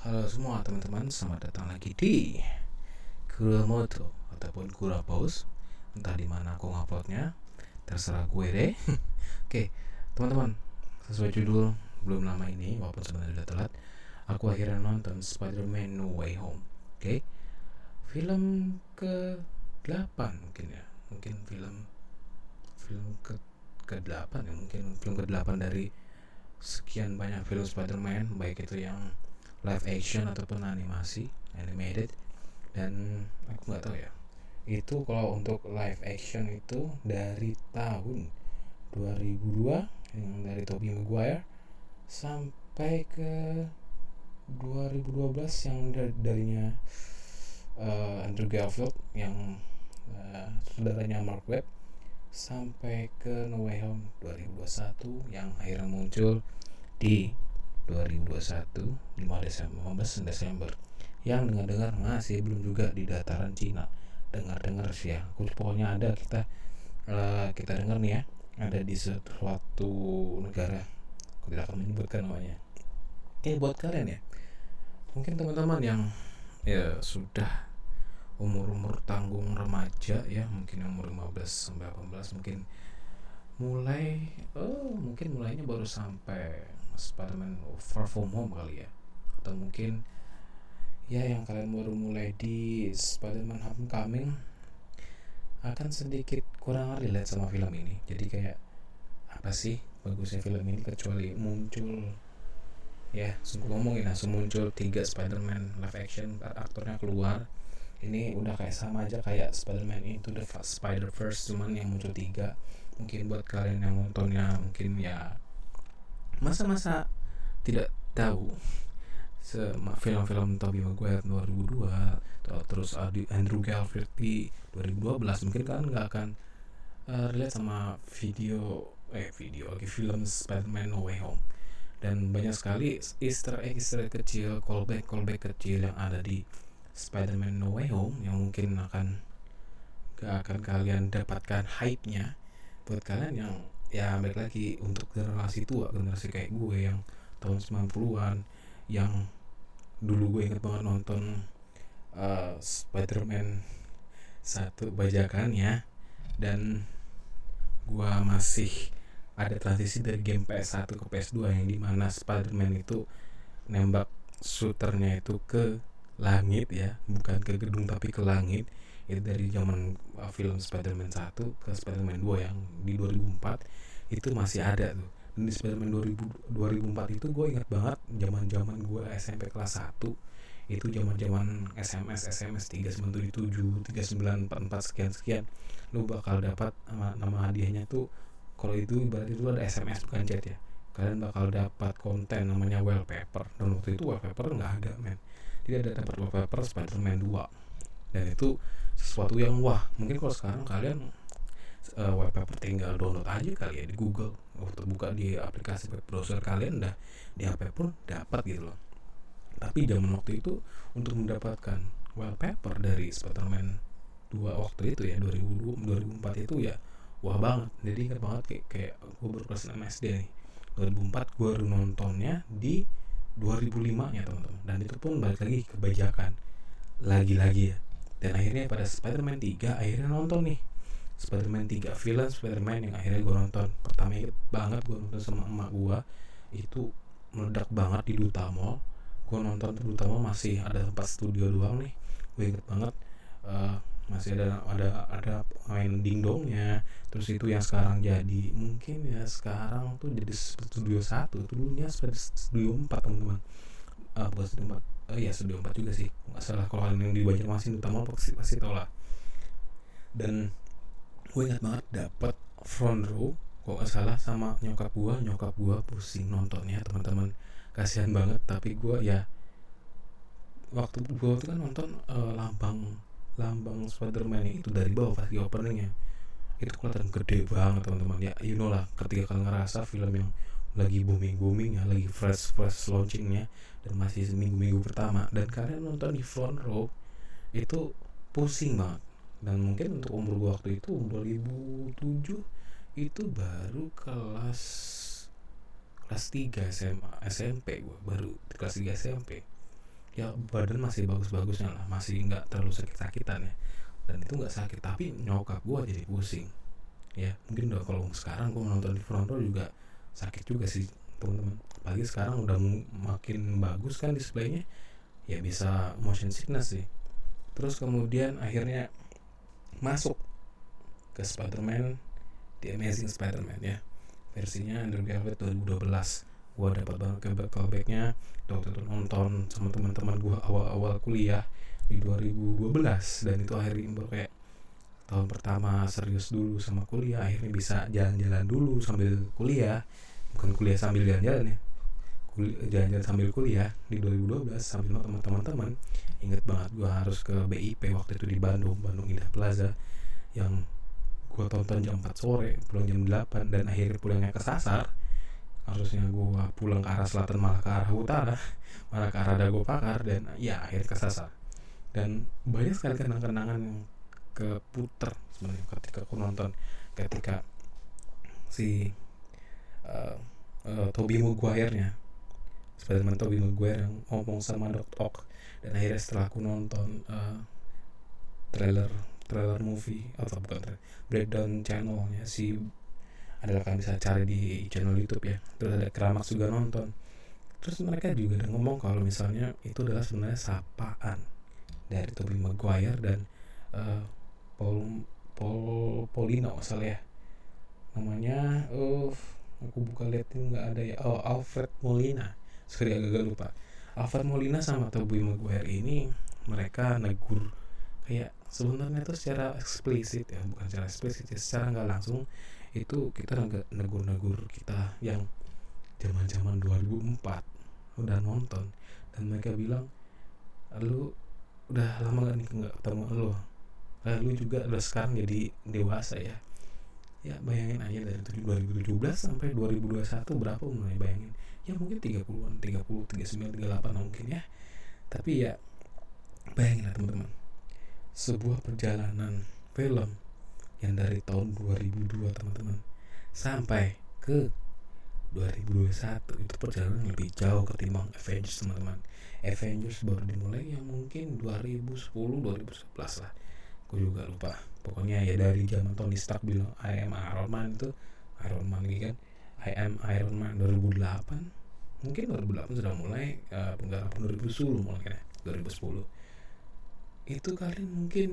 Halo semua teman-teman, selamat datang lagi di Kuromoto ataupun Kurapos. Entah di mana aku nguploadnya, terserah gue deh. Oke, teman-teman, sesuai judul, belum lama ini walaupun sebenarnya udah telat, aku akhirnya nonton Spider-Man No Way Home. Oke, film ke-8 mungkin ya. Mungkin film ke-8 ya, mungkin film ke-8 dari sekian banyak film Spider-Man, baik itu yang live action ataupun animated. Dan aku nggak tahu ya, itu kalau untuk live action itu dari tahun 2002 yang dari Tobey Maguire sampai ke 2012 yang darinya Andrew Garfield yang saudaranya Mark Webb, sampai ke No Way Home 2021 yang akhirnya muncul di 2021 15 Desember yang dengar-dengar masih belum juga di dataran Cina. Dengar-dengar sih ya, pokoknya ada, kita dengar nih ya, ada di suatu negara, aku tidak akan menyebutkan namanya. Buat kalian ya, mungkin teman-teman yang ya sudah umur tanggung remaja ya, mungkin umur 15 sampai 18, mungkin mulainya baru sampai Spider-Man Far From Home kali ya, atau mungkin ya yang kalian baru mulai di Spider-Man Homecoming akan sedikit kurang relate sama film ini. Jadi kayak apa sih bagusnya film ini kecuali muncul, ya sungguh ngomongin, langsung muncul 3 Spider-Man live action, aktornya keluar. Ini udah kayak sama aja kayak Spider-Man Into the Spider-Verse, cuman yang muncul 3. Mungkin buat kalian yang nontonnya mungkin ya masa-masa tidak tahu film-film Tobey Maguire 2002, terus Andrew Garfield di 2012, mungkin kan nggak akan relate sama video lagi film Spider-Man No Way Home. Dan banyak sekali Easter egg kecil, callback kecil yang ada di Spider-Man No Way Home yang mungkin gak akan kalian dapatkan hype-nya. Buat kalian yang ya balik lagi untuk generasi tua, generasi kayak gue yang tahun 90-an, yang dulu gue inget banget nonton Spider-Man 1 bajakannya, dan gue masih ada transisi dari game PS1 ke PS2 yang dimana Spider-Man itu nembak shooternya itu ke langit ya, bukan ke gedung tapi ke langit. Itu dari zaman film Spider-Man 1 ke Spider-Man 2 yang di 2004 itu masih ada tuh. Dan di Spider-Man 2004 itu gue ingat banget zaman gue SMP kelas 1, itu zaman SMS 3977 3944 sekian lu bakal dapat nama hadiahnya tuh. Kalau itu berarti itu ada SMS bukan chat ya, kalian bakal dapat konten namanya wallpaper. Dan waktu itu wallpaper nggak ada, men. Tidak ada, dapat wallpaper Spider-Man 2. Dan itu sesuatu yang wah, mungkin kalau sekarang kalian wallpaper tinggal download aja kali ya di Google, waktu buka di aplikasi web browser kalian udah di HP pun dapat gitu loh. Tapi zaman waktu itu untuk mendapatkan wallpaper dari Spider-Man 2 waktu itu ya 2004 itu ya wah banget. Jadi ingat banget kayak gue baru kelas 6 SD nih, 2004 gue baru nontonnya di 2005 nya teman-teman. Dan itu pun balik lagi kebajakan lagi-lagi ya. Dan akhirnya pada Spider-Man 3 akhirnya nonton nih Spider-Man 3 film Spider-Man yang akhirnya gue nonton pertama. Inget banget gue nonton sama emak gue, itu meledak banget di Duta Mall. Gue nonton di Duta Mall masih ada tempat studio doang nih. Gue inget banget masih ada main dingdongnya. Terus itu yang sekarang jadi, mungkin ya sekarang tuh jadi studio 1, dulunya studio 4 teman-teman. Bukan studio 4, ya studio 4 juga sih nggak salah. Kalau kalian yang di Banjarmasin utama pasti tau lah. Dan gue ingat banget dapat front row kok nggak salah sama nyokap gue pusing nontonnya teman-teman, kasihan banget. Tapi gue ya waktu gue tuh kan nonton lambang Spider-Man itu dari bawah pas di openingnya, itu kelihatan gede banget teman-teman. Ya you know lah, ketika kalian ngerasa film yang lagi booming ya, lagi fresh launchingnya, dan masih seminggu pertama, dan kalian nonton di front row, itu pusing banget. Dan mungkin untuk umur gue waktu itu 2007 itu baru kelas 3 SMA SMP, gue baru kelas 3 SMP. ya badan masih bagus-bagusnya lah, masih nggak terlalu sakit-sakitan ya, dan itu nggak sakit, tapi nyokap gue jadi pusing ya. Mungkin udah, kalau sekarang gue nonton di front row juga sakit juga sih teman-teman, apalagi sekarang udah makin bagus kan displaynya, ya bisa motion sickness sih. Terus kemudian akhirnya masuk ke Spider-Man, The Amazing Spider-Man ya, versinya Andrew Garfield 2012. Gue dapat banget callbacknya waktu itu nonton sama teman-teman gue awal-awal kuliah di 2012, dan itu akhirnya baru kayak tahun pertama serius dulu sama kuliah, akhirnya bisa jalan-jalan dulu sambil kuliah, bukan kuliah sambil jalan-jalan ya, jalan-jalan sambil kuliah di 2012 sambil nonton teman-teman. Ingat banget gue harus ke BIP waktu itu di Bandung Indah Plaza, yang gue tonton jam 4 sore, pulang jam 8, dan akhirnya pulangnya kesasar. Harusnya gue pulang ke arah selatan malah ke arah utara, malah ke arah Dago Pakar, dan ya akhirnya kesasar. Dan banyak sekali kenang-kenangan yang keputer sebenarnya ketika aku nonton, ketika si Tobey Maguire-nya, Spider-Man Tobey Maguire yang ngomong sama Doc Ock. Dan akhirnya setelah aku nonton trailer movie atau bukan trailer, breakdown channelnya si, adalah kalian bisa cari di channel YouTube ya, terus ada Kramaks juga nonton. Terus mereka juga udah ngomong kalau misalnya itu adalah sebenarnya sapaan dari Tobey Maguire dan Paulino salah ya namanya. Aku buka liatin nggak ada ya. Alfred Molina, sorry agak lupa. Alfred Molina sama Tobey Maguire ini mereka negur, kayak sebenarnya itu secara eksplisit ya, bukan secara eksplisit ya, secara nggak langsung itu kita negur kita yang zaman 2004 udah nonton, dan mereka bilang, lu udah lama gak nih nggak ketemu lu, lu juga udah sekarang jadi dewasa ya. Ya bayangin aja dari 2017 sampai 2021 berapa umurnya, bayangin ya, mungkin 30-an, 30, 39, 38 mungkin ya. Tapi ya bayangin lah teman-teman, sebuah perjalanan film yang dari tahun 2002 teman-teman sampai ke 2021, itu perjalanan lebih jauh ketimbang Avengers teman-teman. Avengers baru dimulai yang mungkin 2010 2011 lah, aku juga lupa. Pokoknya ya dari zaman Tony Stark bilang I am Iron Man, itu Iron Man lagi kan, I am Iron Man 2008, mungkin 2008 sudah mulai penggarapan, 2010 mulai kan ya, 2010 itu kalian mungkin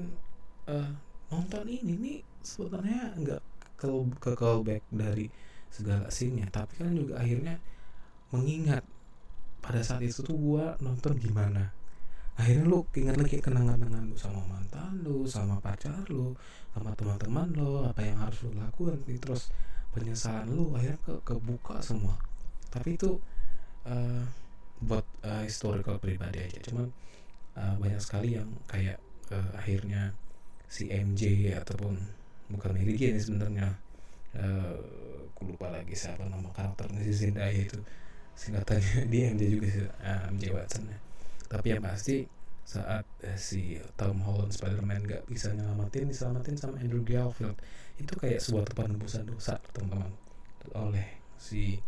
nonton ini nih sebenarnya nggak ke callback dari segala scene-nya, tapi kan juga akhirnya mengingat pada saat itu tuh gua nonton gimana. Akhirnya lu ingat lagi kenangan-kenangan lu sama mantan lu, sama pacar lu, sama teman-teman lu, apa yang harus lu lakukan, terus penyesalan lu akhirnya kebuka semua. Tapi itu buat historical pribadi aja, cuman banyak sekali yang kayak akhirnya si MJ ataupun bukan Mary Jane sebenarnya, aku lupa lagi siapa nama karakternya si Zendaya itu, singkatannya dia MJ juga sih, MJ Watson ya. Tapi yang pasti saat si Tom Holland Spider-Man gak bisa diselamatin sama Andrew Garfield, itu kayak sebuah penembusan dosa teman-teman oleh si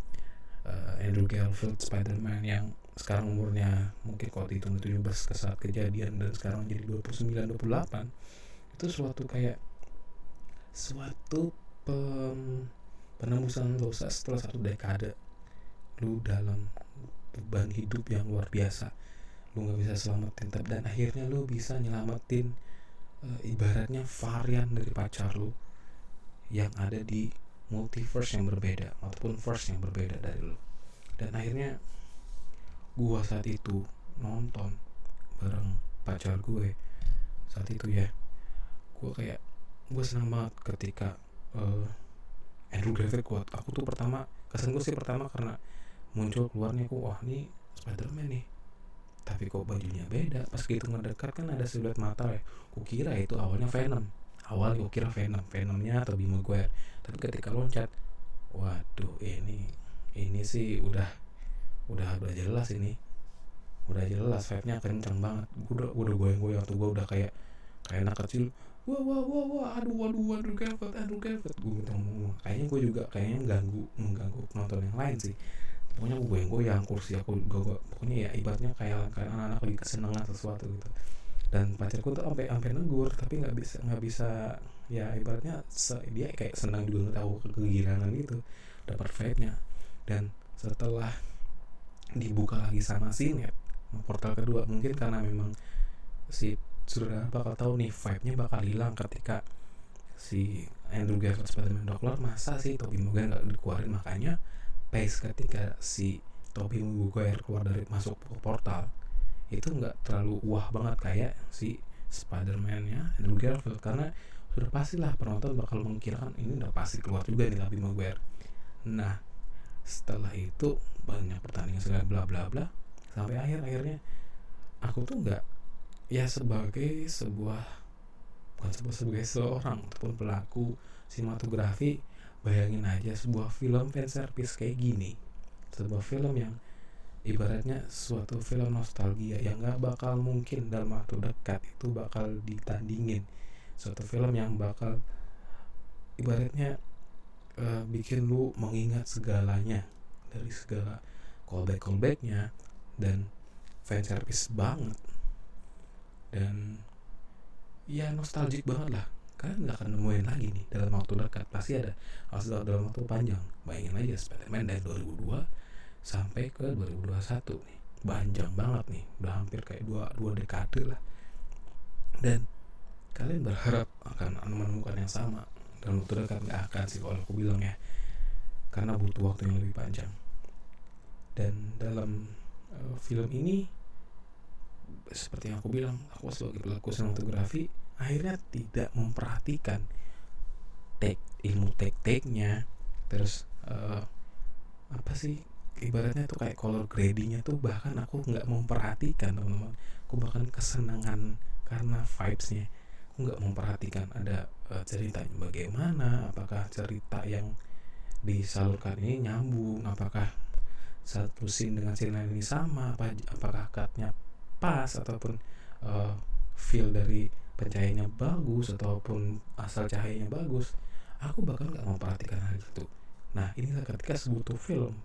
Andrew Garfield Spider-Man yang sekarang umurnya mungkin kalau dihitung 17 ke saat kejadian, dan sekarang jadi 29 28. Itu suatu penembusan dosa setelah satu dekade lu dalam beban hidup yang luar biasa, lu nggak bisa selamatin, dan akhirnya lu bisa nyelamatin ibaratnya varian dari pacar lu yang ada di multiverse yang berbeda ataupun verse yang berbeda dari lu. Dan akhirnya gua saat itu nonton bareng pacar gue saat itu ya, gue senang banget ketika Andrew Garfield kuat. Aku tuh pertama kesan gue sih pertama karena muncul keluarnya, wah ini Spider-Man nih, tapi kok bajunya beda. Pas gitu ngedekat kan ada siluet mata ya, kukira itu awalnya Venom, gue kira Venomnya atau Tobey Maguire. Tapi ketika loncat, waduh ini sih udah jelas, ini udah jelas vibe-nya kencang banget. Gue udah goyang-goyang tuh, gue udah kayak anak kecil, wah Andrew Garfield. Gue ngomong kayaknya gue juga mengganggu penonton yang lain sih. pokoknya aku goyang-goyang kursi aku pokoknya ya ibaratnya kayak anak-anak lagi kesenangan sesuatu gitu. Dan pacarku tuh sampai negur tapi nggak bisa ya ibaratnya dia kayak senang juga tahu kegirangan gitu, dapat vibe-nya. Dan setelah dibuka lagi sama Sinet portal kedua, mungkin karena memang si saudara bakal tahu nih vibe-nya bakal hilang ketika si Andrew Garfield Spider-Man udah keluar, masa sih Tobey Maguire nggak dikeluarin. Makanya pace ketika si Tobey Maguire keluar dari masuk ke portal itu nggak terlalu wah banget kayak si Spider-Man-nya Andrew Garfield, karena sudah pastilah penonton bakal mengkirakan ini udah pasti keluar juga nih Tobey Maguire. Nah setelah itu banyak pertandingan segala bla bla bla sampai akhirnya aku tuh nggak ya sebagai sebuah bukan sebagai seorang ataupun pelaku sinematografi, bayangin aja sebuah film fanservice kayak gini, sebuah film yang ibaratnya suatu film nostalgia yang gak bakal mungkin dalam waktu dekat itu bakal ditandingin, suatu film yang bakal ibaratnya bikin lu mengingat segalanya dari segala callbacknya dan fanservice banget dan ya nostalgic banget lah. Kalian gak akan nemuin lagi nih dalam waktu dekat, pasti ada harus dalam waktu panjang. Bayangin aja Spider-Man dari 2002 sampai ke 2021 nih, panjang banget nih, udah hampir kayak dua dekade lah. Dan kalian berharap akan menemukan yang sama dalam waktu dekat? Gak akan sih kalau aku bilang ya, karena butuh waktu yang lebih panjang. Dan dalam film ini seperti yang aku bilang, aku sebagai pelaku sinematografi akhirnya tidak memperhatikan ilmu take-nya, terus apa sih ibaratnya tuh kayak color gradingnya tuh bahkan aku nggak memperhatikan teman-teman. Aku bahkan kesenangan karena vibesnya, aku nggak memperhatikan ada ceritanya bagaimana, apakah cerita yang disalurkan ini nyambung, apakah satu scene dengan scene lain ini sama, apakah cutnya pas ataupun feel dari pencahayaannya bagus ataupun asal cahayanya bagus. Aku bahkan nggak memperhatikan hal itu. Nah inilah ketika sebuah film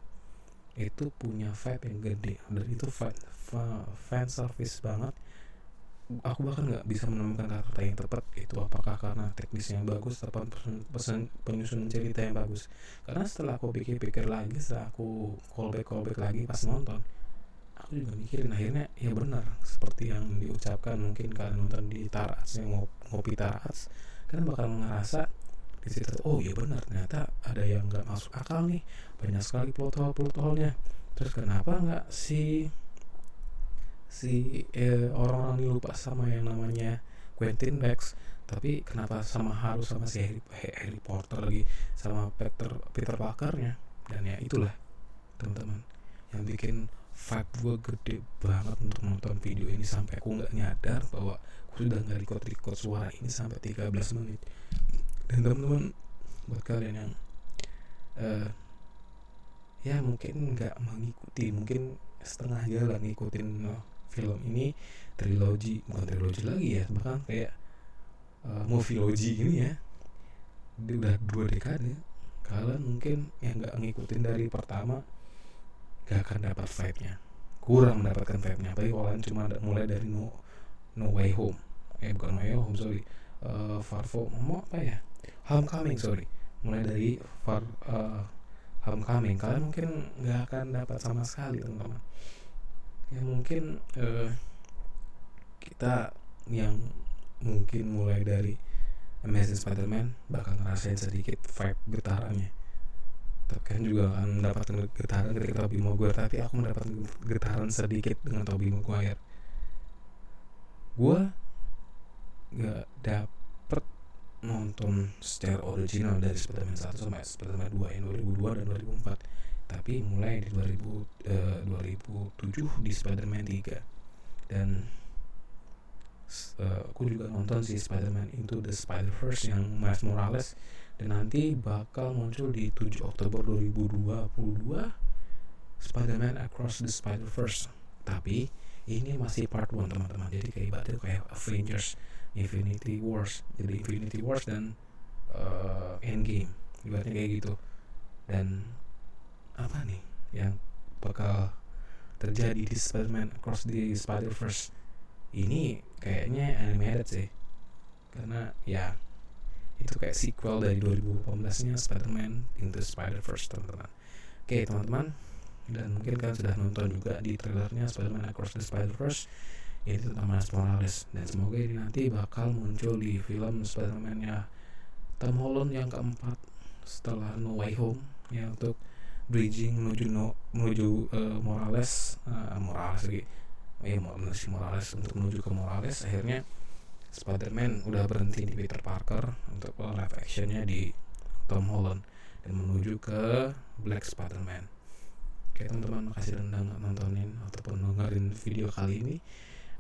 itu punya vibe yang gede dan itu fan service banget. Aku bahkan nggak bisa menemukan kata yang tepat itu, apakah karena teknisnya yang bagus atau penyusunan cerita yang bagus. Karena setelah aku pikir-pikir lagi, setelah aku callback lagi pas nonton, aku juga mikirin akhirnya ya benar seperti yang diucapkan. Mungkin kalian nonton di Tarats yang ngopi Tarats, kalian bakal ngerasa di situ, oh iya benar, ternyata ada yang nggak masuk akal nih, banyak sekali plot hole-nya. Terus kenapa nggak si orang-orang ini lupa sama yang namanya Quentin Bex, tapi kenapa harus sama si Harry Potter lagi, sama Peter Parkernya. Dan ya itulah teman-teman yang bikin vibe gue gede banget untuk nonton video ini sampai aku nggak nyadar bahwa aku sudah nggak record suara ini sampai 13 menit. Dan teman-teman, buat kalian yang ya mungkin nggak mengikuti, mungkin setengah jalan ngikutin film ini, bukan trilogi lagi ya, bahkan kayak movielogy ini ya, udah 2 dekade. Kalian mungkin yang nggak ngikutin dari pertama gak akan dapat vibe-nya, kurang mendapatkan vibe-nya. Apalagi kalau kalian cuma mulai dari No Way Home, bukan No Way Home, sorry, Far From apa ya, Homecoming, sorry, mulai dari Homecoming, kalian mungkin gak akan dapat sama sekali teman-teman. Ya mungkin kita yang mungkin mulai dari Amazing Spider-Man bakal ngerasain sedikit vibe getarannya, tapi kan juga akan mendapatkan getaran ketika Tobey Maguire. Tapi aku mendapatkan getaran sedikit dengan Tobey Maguire. Gue gak dapet nonton secara original dari Spider-Man 1 sampai Spider-Man 2 yang 2002 dan 2004, tapi mulai di 2007 di Spider-Man 3. Dan aku juga nonton si Spider-Man Into the Spider-Verse yang Miles Morales, dan nanti bakal muncul di 7 Oktober 2022 Spider-Man Across the Spider-Verse. Tapi ini masih part 1 teman-teman, jadi kayak Avengers Infinity Wars, jadi Infinity Wars dan Endgame ibaratnya kayak gitu. Dan apa nih yang bakal terjadi di Spider-Man Across the Spider-Verse ini kayaknya animated sih, karena ya itu kayak sequel dari 2018 nya Spider-Man Into Spider-Verse, teman-teman. Oke teman-teman, dan mungkin kalian sudah nonton juga di trailernya Spider-Man Across the Spider-Verse ini tentang Miles Morales, dan semoga ini nanti bakal muncul di film Spider-Man nya Tom Holland yang keempat setelah No Way Home ya, untuk bridging menuju Morales lagi Morales untuk menuju ke Morales. Akhirnya Spider-Man udah berhenti di Peter Parker untuk live actionnya di Tom Holland dan menuju ke Black Spider-Man. Oke teman-teman, makasih udah nontonin ataupun dengerin video kali ini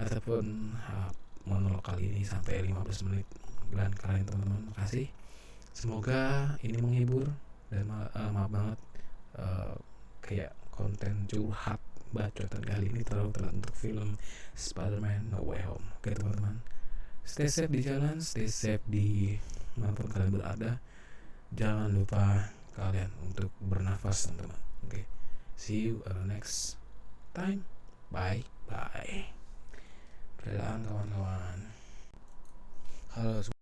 ataupun monolog kali ini sampai 15 menit. Dan kalian teman-teman, makasih. Semoga ini menghibur, dan maaf banget kayak konten curhat bacotan kali ini terlalu telat untuk film Spider-Man No Way Home. Oke teman-teman, stay safe di jalan, stay safe di manapun kalian berada. Jangan lupa kalian untuk bernafas teman-teman. Oke, see you next time. Bye bye. Perlahan kawan-kawan. Halo.